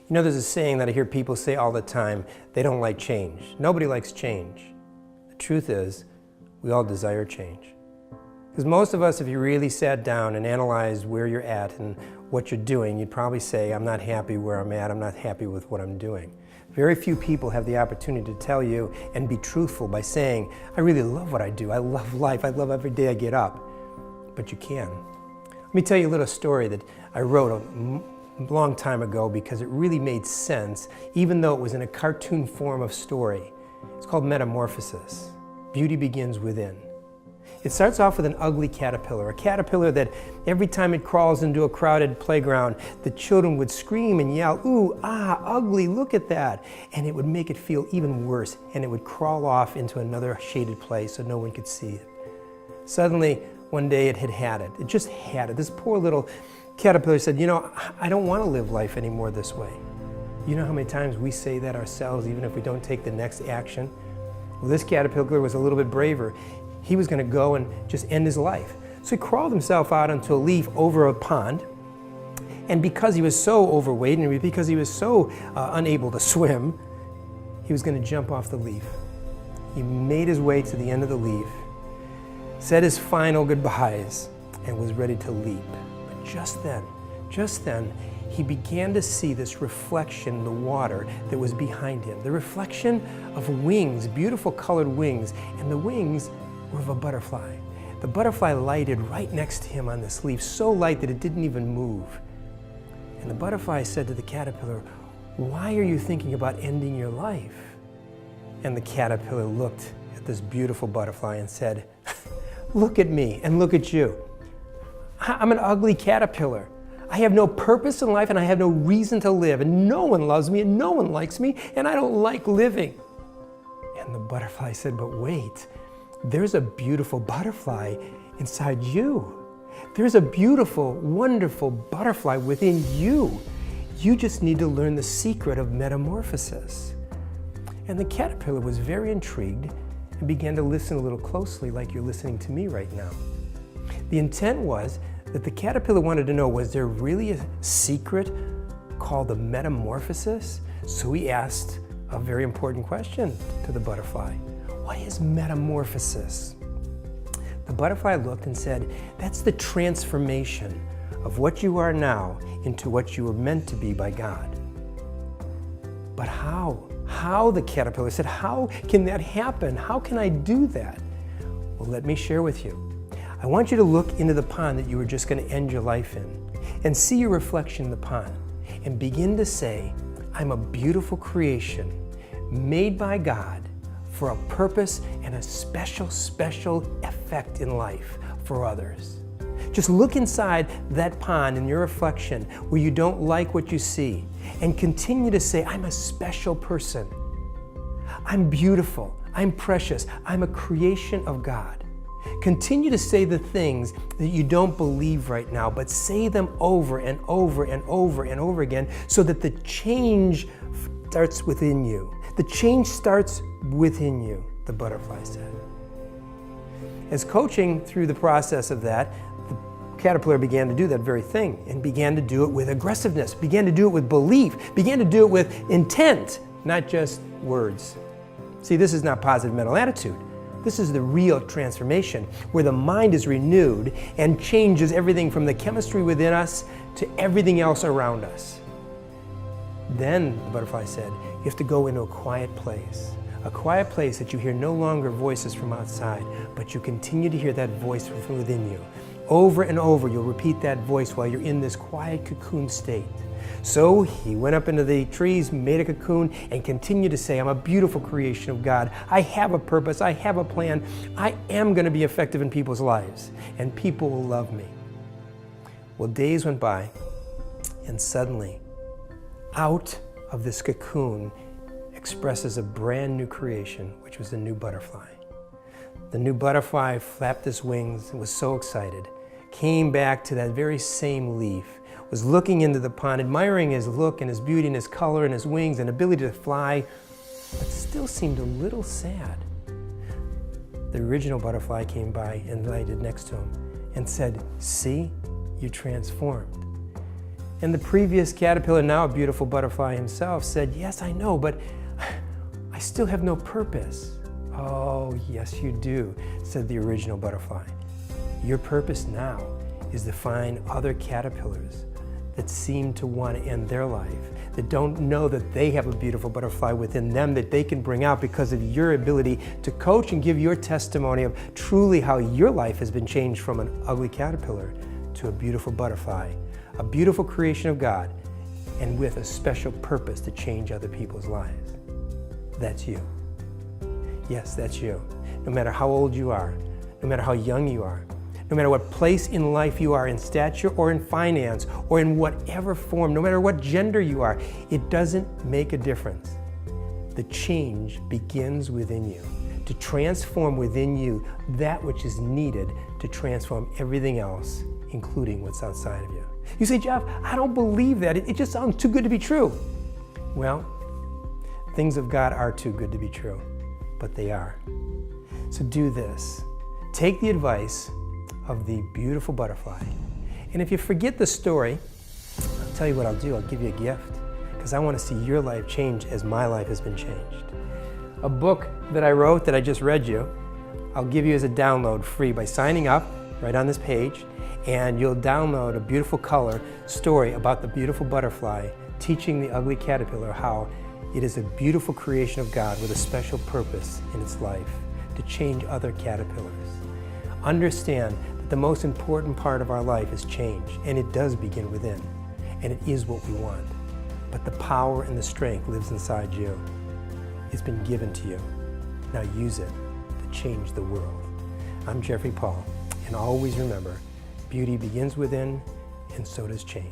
You know, there's a saying that I hear people say all the time, they don't like change. Nobody likes change. The truth is, we all desire change. Because most of us, if you really sat down and analyzed where you're at and what you're doing, you'd probably say, I'm not happy where I'm at, I'm not happy with what I'm doing. Very few people have the opportunity to tell you and be truthful by saying, I really love what I do, I love life, I love every day I get up. But you can. Let me tell you a little story that I wrote a long time ago because it really made sense, even though it was in a cartoon form of story. It's called Metamorphosis. Beauty begins within. It starts off with an ugly caterpillar, a caterpillar that every time it crawls into a crowded playground, the children would scream and yell, ooh, ah, ugly, look at that. And it would make it feel even worse, and it would crawl off into another shaded place so no one could see it. Suddenly, one day it had had it. It just had it. This poor little caterpillar said, you know, I don't want to live life anymore this way. You know how many times we say that ourselves, even if we don't take the next action? Well, this caterpillar was a little bit braver. He was going to go and just end his life. So he crawled himself out onto a leaf over a pond. And because he was so overweight and because he was so unable to swim, he was going to jump off the leaf. He made his way to the end of the leaf, said his final goodbyes, and was ready to leap. But just then, he began to see this reflection in the water that was behind him. The reflection of wings, beautiful colored wings, and the wings were of a butterfly. The butterfly lighted right next to him on this leaf, so light that it didn't even move. And the butterfly said to the caterpillar, why are you thinking about ending your life? And the caterpillar looked at this beautiful butterfly and said, look at me and look at you. I'm an ugly caterpillar. I have no purpose in life and I have no reason to live, and no one loves me and no one likes me, and I don't like living. And the butterfly said, but wait, there's a beautiful butterfly inside you. There's a beautiful, wonderful butterfly within you. You just need to learn the secret of metamorphosis. And the caterpillar was very intrigued and began to listen a little closely, like you're listening to me right now. The intent was that the caterpillar wanted to know, was there really a secret called the metamorphosis? So he asked a very important question to the butterfly. What is metamorphosis? The butterfly looked and said, that's the transformation of what you are now into what you were meant to be by God. But how? How, the caterpillar said, how can that happen? How can I do that? Well, let me share with you. I want you to look into the pond that you were just going to end your life in and see your reflection in the pond and begin to say, I'm a beautiful creation made by God for a purpose and a special effect in life for others. Just look inside that pond in your reflection where you don't like what you see and continue to say, I'm a special person. I'm beautiful. I'm precious. I'm a creation of God. Continue to say the things that you don't believe right now, but say them over and over and over and over again so that the change starts within you. The change starts within you, the butterfly said. As coaching through the process of that, the caterpillar began to do that very thing and began to do it with aggressiveness, began to do it with belief, began to do it with intent, not just words. See, this is not positive mental attitude. This is the real transformation, where the mind is renewed and changes everything from the chemistry within us to everything else around us. Then, the butterfly said, you have to go into a quiet place that you hear no longer voices from outside, but you continue to hear that voice from within you. Over and over, you'll repeat that voice while you're in this quiet cocoon state. So he went up into the trees, made a cocoon, and continued to say, I'm a beautiful creation of God. I have a purpose. I have a plan. I am going to be effective in people's lives, and people will love me. Well, days went by, and suddenly, out of this cocoon expresses a brand new creation, which was the new butterfly. The new butterfly flapped its wings and was so excited, came back to that very same leaf, was looking into the pond, admiring his look and his beauty and his color and his wings and ability to fly, but still seemed a little sad. The original butterfly came by and lighted next to him and said, see, you transformed. And the previous caterpillar, now a beautiful butterfly himself, said, yes, I know, but I still have no purpose. Oh, yes, you do, said the original butterfly. Your purpose now is to find other caterpillars that seem to want to end their life, that don't know that they have a beautiful butterfly within them that they can bring out because of your ability to coach and give your testimony of truly how your life has been changed from an ugly caterpillar to a beautiful butterfly, a beautiful creation of God, and with a special purpose to change other people's lives. That's you. Yes, that's you. No matter how old you are, no matter how young you are, no matter what place in life you are, in stature or in finance, or in whatever form, no matter what gender you are, it doesn't make a difference. The change begins within you, to transform within you that which is needed to transform everything else, including what's outside of you. You say, Jeff, I don't believe that. It just sounds too good to be true. Well, things of God are too good to be true, but they are. So do this. Take the advice of the beautiful butterfly. And if you forget the story, I'll tell you what I'll do. I'll give you a gift, because I want to see your life change as my life has been changed. A book that I wrote that I just read you, I'll give you as a download free by signing up right on this page, and you'll download a beautiful color story about the beautiful butterfly teaching the ugly caterpillar how it is a beautiful creation of God with a special purpose in its life to change other caterpillars. Understand that the most important part of our life is change, and it does begin within, and it is what we want. But the power and the strength lives inside you. It's been given to you. Now use it to change the world. I'm Jeffrey Paul, and always remember, beauty begins within, and so does change.